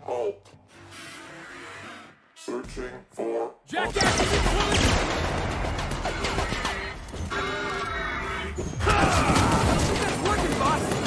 Halt. Searching for... Jackass is incoming! That's working, boss!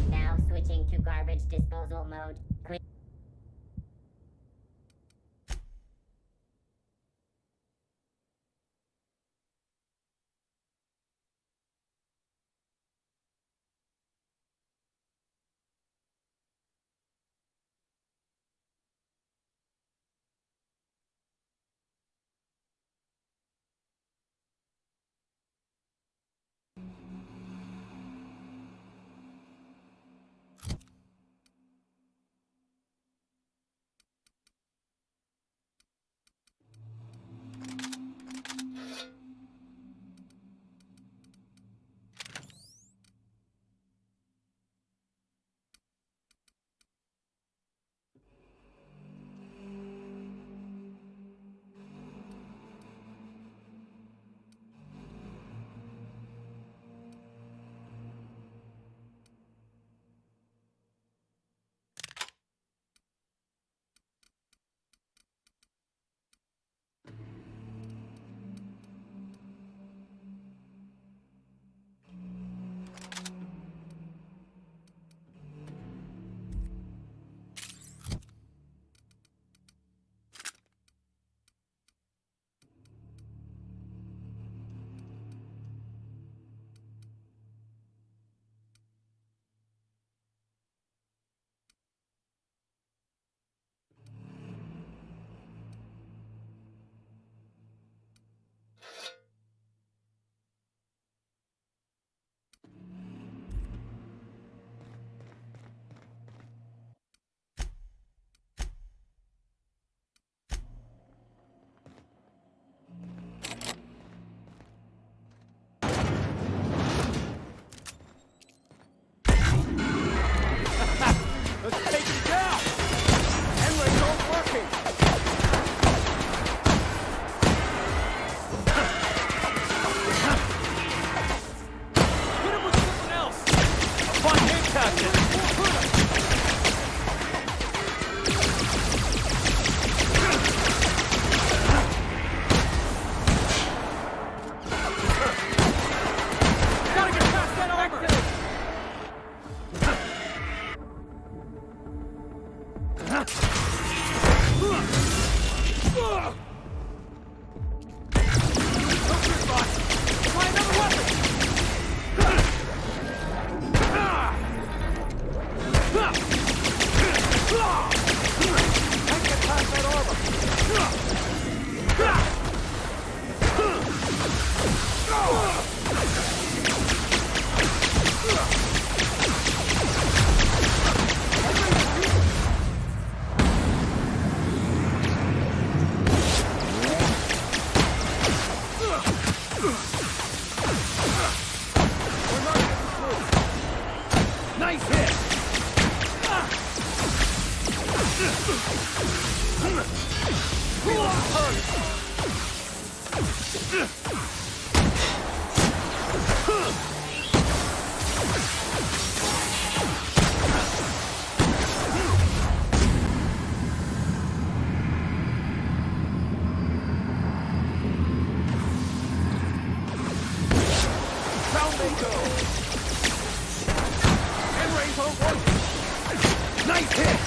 Now switching to garbage disposal mode. Can't get past that armor. We're not getting through. Nice hit. Down they go. And raise on one. Nice hit.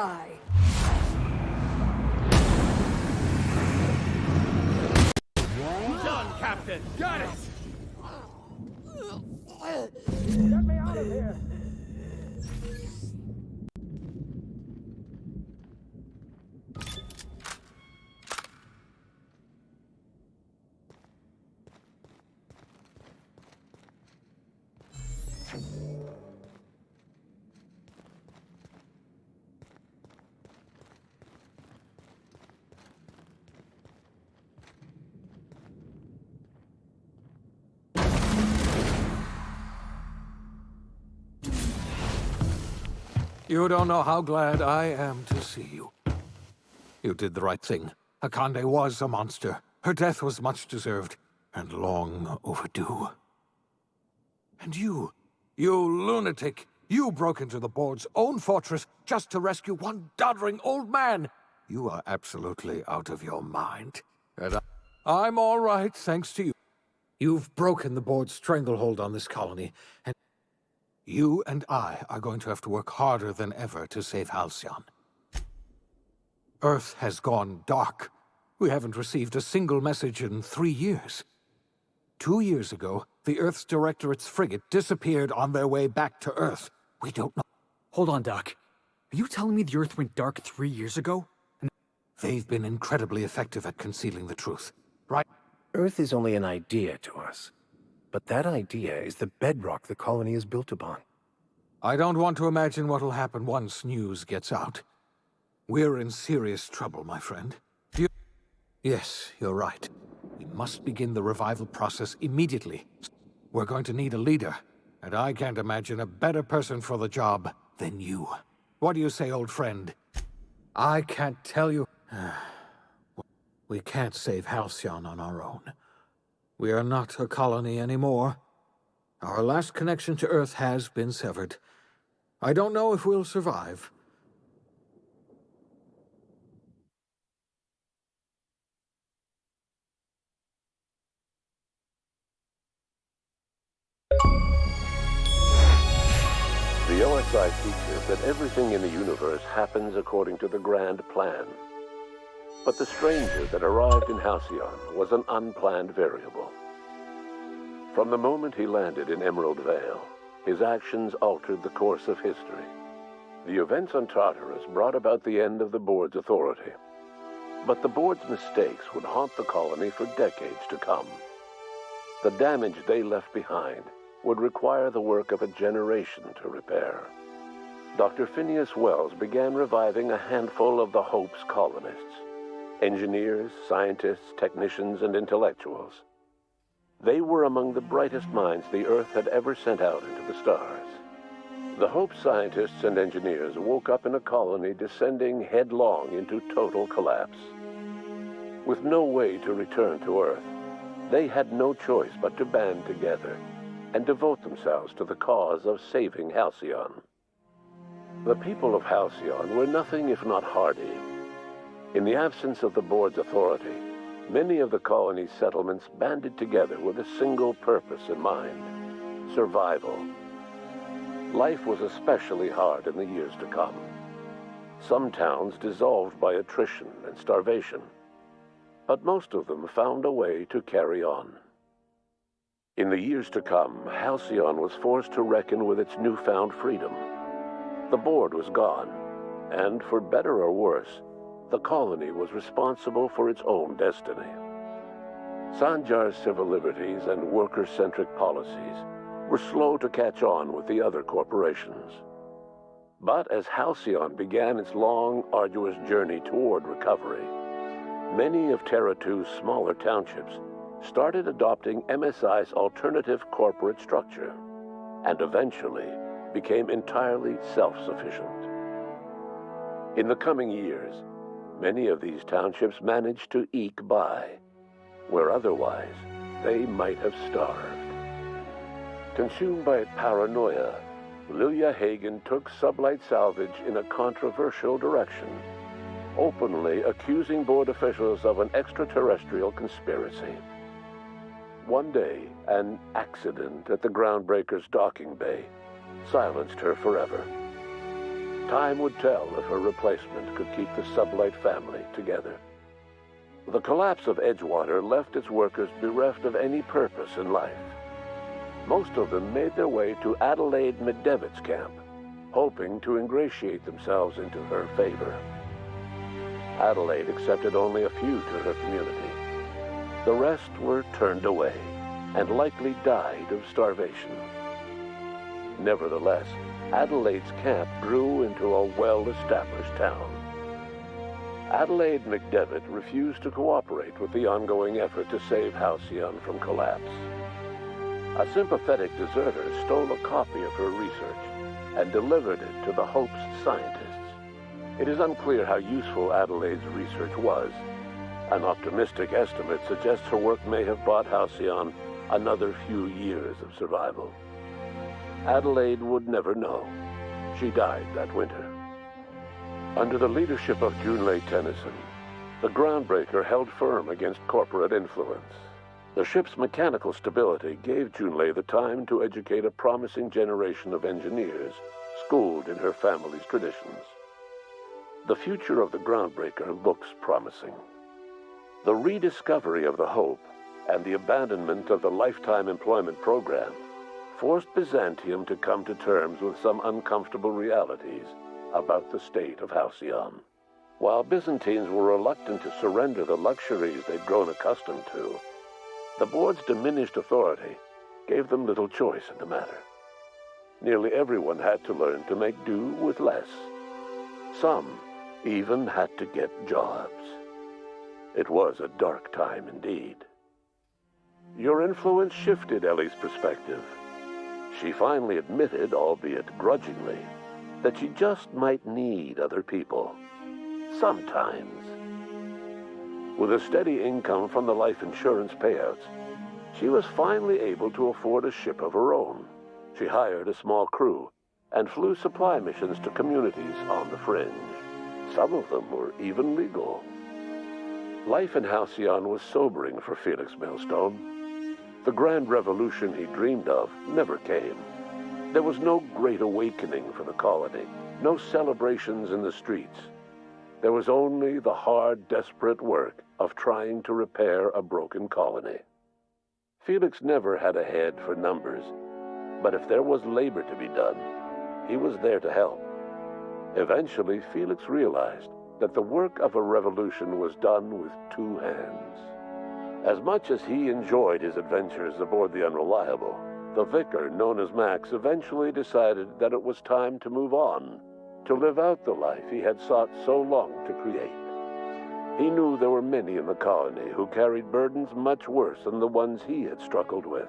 die. Done, Captain! Got it! Get me out of here! You don't know how glad I am to see you. You did the right thing. Akande was a monster. Her death was much deserved, and long overdue. And you lunatic, you broke into the board's own fortress just to rescue one doddering old man. You are absolutely out of your mind. And I'm all right, thanks to you. You've broken the board's stranglehold on this colony, and you and I are going to have to work harder than ever to save Halcyon. Earth has gone dark. We haven't received a single message in 3 years. 2 years ago, the Earth's Directorate's frigate disappeared on their way back to Earth. We don't know. Hold on, Doc. Are you telling me the Earth went dark 3 years ago? They've been incredibly effective at concealing the truth, right? Earth is only an idea to us. But that idea is the bedrock the colony is built upon. I don't want to imagine what'll happen once news gets out. We're in serious trouble, my friend. Yes, you're right. We must begin the revival process immediately. We're going to need a leader, and I can't imagine a better person for the job than you. What do you say, old friend? I can't tell you. We can't save Halcyon on our own. We are not a colony anymore. Our last connection to Earth has been severed. I don't know if we'll survive. The OSI teaches that everything in the universe happens according to the grand plan. But the stranger that arrived in Halcyon was an unplanned variable. From the moment he landed in Emerald Vale, his actions altered the course of history. The events on Tartarus brought about the end of the board's authority. But the board's mistakes would haunt the colony for decades to come. The damage they left behind would require the work of a generation to repair. Dr. Phineas Wells began reviving a handful of the Hope's colonists. Engineers, scientists, technicians, and intellectuals. They were among the brightest minds the Earth had ever sent out into the stars. The Hope scientists and engineers woke up in a colony descending headlong into total collapse. With no way to return to Earth, they had no choice but to band together and devote themselves to the cause of saving Halcyon. The people of Halcyon were nothing if not hardy. In the absence of the board's authority, many of the colony's settlements banded together with a single purpose in mind: survival. Life was especially hard in the years to come. Some towns dissolved by attrition and starvation, but most of them found a way to carry on. In the years to come, Halcyon was forced to reckon with its newfound freedom. The board was gone, and for better or worse, the colony was responsible for its own destiny. Sanjar's civil liberties and worker-centric policies were slow to catch on with the other corporations. But as Halcyon began its long, arduous journey toward recovery, many of Terra 2's smaller townships started adopting MSI's alternative corporate structure, and eventually became entirely self-sufficient. In the coming years, many of these townships managed to eke by, where otherwise they might have starved. Consumed by paranoia, Lilia Hagen took Sublight Salvage in a controversial direction, openly accusing board officials of an extraterrestrial conspiracy. One day, an accident at the Groundbreaker's docking bay silenced her forever. Time would tell if her replacement could keep the Sublight family together. The collapse of Edgewater left its workers bereft of any purpose in life. Most of them made their way to Adelaide McDevitt's camp, hoping to ingratiate themselves into her favor. Adelaide accepted only a few to her community. The rest were turned away and likely died of starvation. Nevertheless, Adelaide's camp grew into a well-established town. Adelaide McDevitt refused to cooperate with the ongoing effort to save Halcyon from collapse. A sympathetic deserter stole a copy of her research and delivered it to the Hope's scientists. It is unclear how useful Adelaide's research was. An optimistic estimate suggests her work may have bought Halcyon another few years of survival. Adelaide would never know. She died that winter. Under the leadership of Junlei Tennyson, the Groundbreaker held firm against corporate influence. The ship's mechanical stability gave Junlei the time to educate a promising generation of engineers, schooled in her family's traditions. The future of the Groundbreaker looks promising. The rediscovery of the Hope and the abandonment of the lifetime employment program forced Byzantium to come to terms with some uncomfortable realities about the state of Halcyon. While Byzantines were reluctant to surrender the luxuries they'd grown accustomed to, the board's diminished authority gave them little choice in the matter. Nearly everyone had to learn to make do with less. Some even had to get jobs. It was a dark time indeed. Your influence shifted Ellie's perspective. She finally admitted, albeit grudgingly, that she just might need other people. Sometimes. With a steady income from the life insurance payouts, she was finally able to afford a ship of her own. She hired a small crew and flew supply missions to communities on the fringe. Some of them were even legal. Life in Halcyon was sobering for Felix Millstone. The grand revolution he dreamed of never came. There was no great awakening for the colony, no celebrations in the streets. There was only the hard, desperate work of trying to repair a broken colony. Felix never had a head for numbers, but if there was labor to be done, he was there to help. Eventually, Felix realized that the work of a revolution was done with two hands. As much as he enjoyed his adventures aboard the Unreliable, the vicar, known as Max, eventually decided that it was time to move on, to live out the life he had sought so long to create. He knew there were many in the colony who carried burdens much worse than the ones he had struggled with,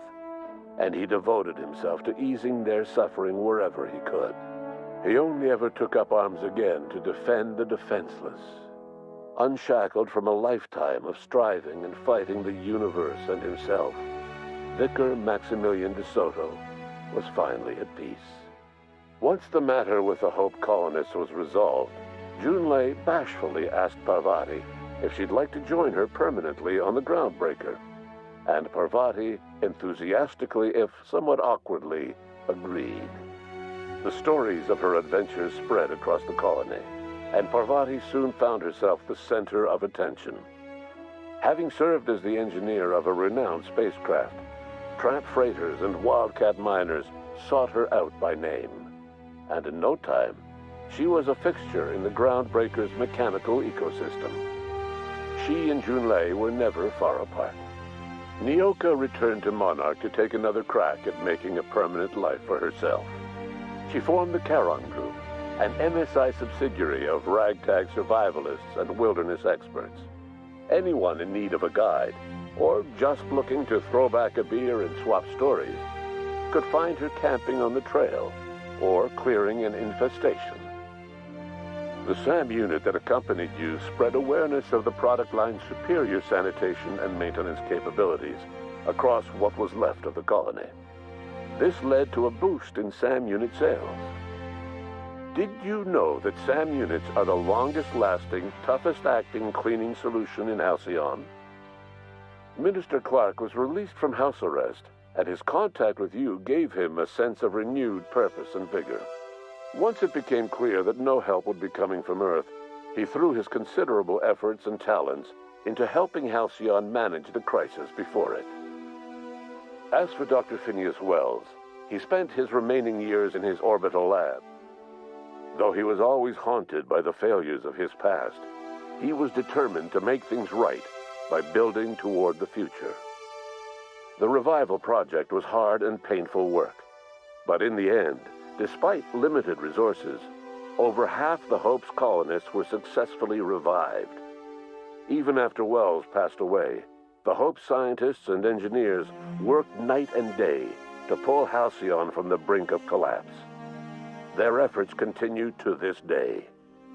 and he devoted himself to easing their suffering wherever he could. He only ever took up arms again to defend the defenseless. Unshackled from a lifetime of striving and fighting the universe and himself, Vicar Maximilian de Soto was finally at peace. Once the matter with the Hope colonists was resolved, Junlei bashfully asked Parvati if she'd like to join her permanently on the Groundbreaker, and Parvati enthusiastically, if somewhat awkwardly, agreed. The stories of her adventures spread across the colony, and Parvati soon found herself the center of attention. Having served as the engineer of a renowned spacecraft, tramp freighters and wildcat miners sought her out by name, and in no time, she was a fixture in the Groundbreaker's mechanical ecosystem. She and Junlei were never far apart. Nyoka returned to Monarch to take another crack at making a permanent life for herself. She formed the Charon Group, an MSI subsidiary of ragtag survivalists and wilderness experts. Anyone in need of a guide, or just looking to throw back a beer and swap stories, could find her camping on the trail or clearing an infestation. The SAM unit that accompanied you spread awareness of the product line's superior sanitation and maintenance capabilities across what was left of the colony. This led to a boost in SAM unit sales. Did you know that SAM units are the longest-lasting, toughest-acting cleaning solution in Halcyon? Minister Clark was released from house arrest, and his contact with you gave him a sense of renewed purpose and vigor. Once it became clear that no help would be coming from Earth, he threw his considerable efforts and talents into helping Halcyon manage the crisis before it. As for Dr. Phineas Wells, he spent his remaining years in his orbital lab. Though he was always haunted by the failures of his past, he was determined to make things right by building toward the future. The revival project was hard and painful work, but in the end, despite limited resources, over half the Hope's colonists were successfully revived. Even after Wells passed away, the Hope scientists and engineers worked night and day to pull Halcyon from the brink of collapse. Their efforts continue to this day,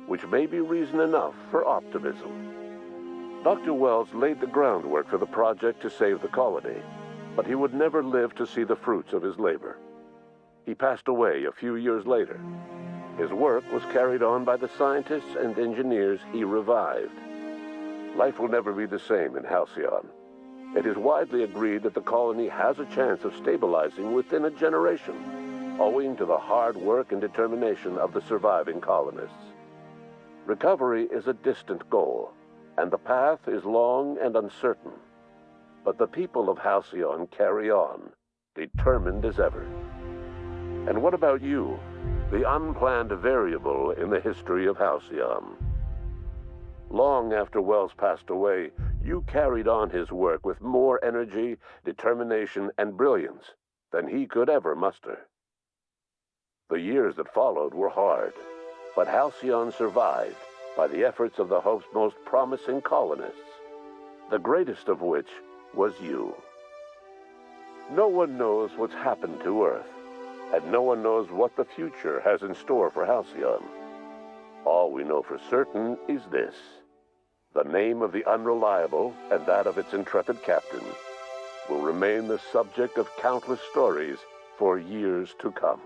which may be reason enough for optimism. Dr. Wells laid the groundwork for the project to save the colony, but he would never live to see the fruits of his labor. He passed away a few years later. His work was carried on by the scientists and engineers he revived. Life will never be the same in Halcyon. It is widely agreed that the colony has a chance of stabilizing within a generation, owing to the hard work and determination of the surviving colonists. Recovery is a distant goal, and the path is long and uncertain. But the people of Halcyon carry on, determined as ever. And what about you, the unplanned variable in the history of Halcyon? Long after Wells passed away, you carried on his work with more energy, determination, and brilliance than he could ever muster. The years that followed were hard, but Halcyon survived by the efforts of the Hope's most promising colonists, the greatest of which was you. No one knows what's happened to Earth, and no one knows what the future has in store for Halcyon. All we know for certain is this: the name of the Unreliable and that of its intrepid captain will remain the subject of countless stories for years to come.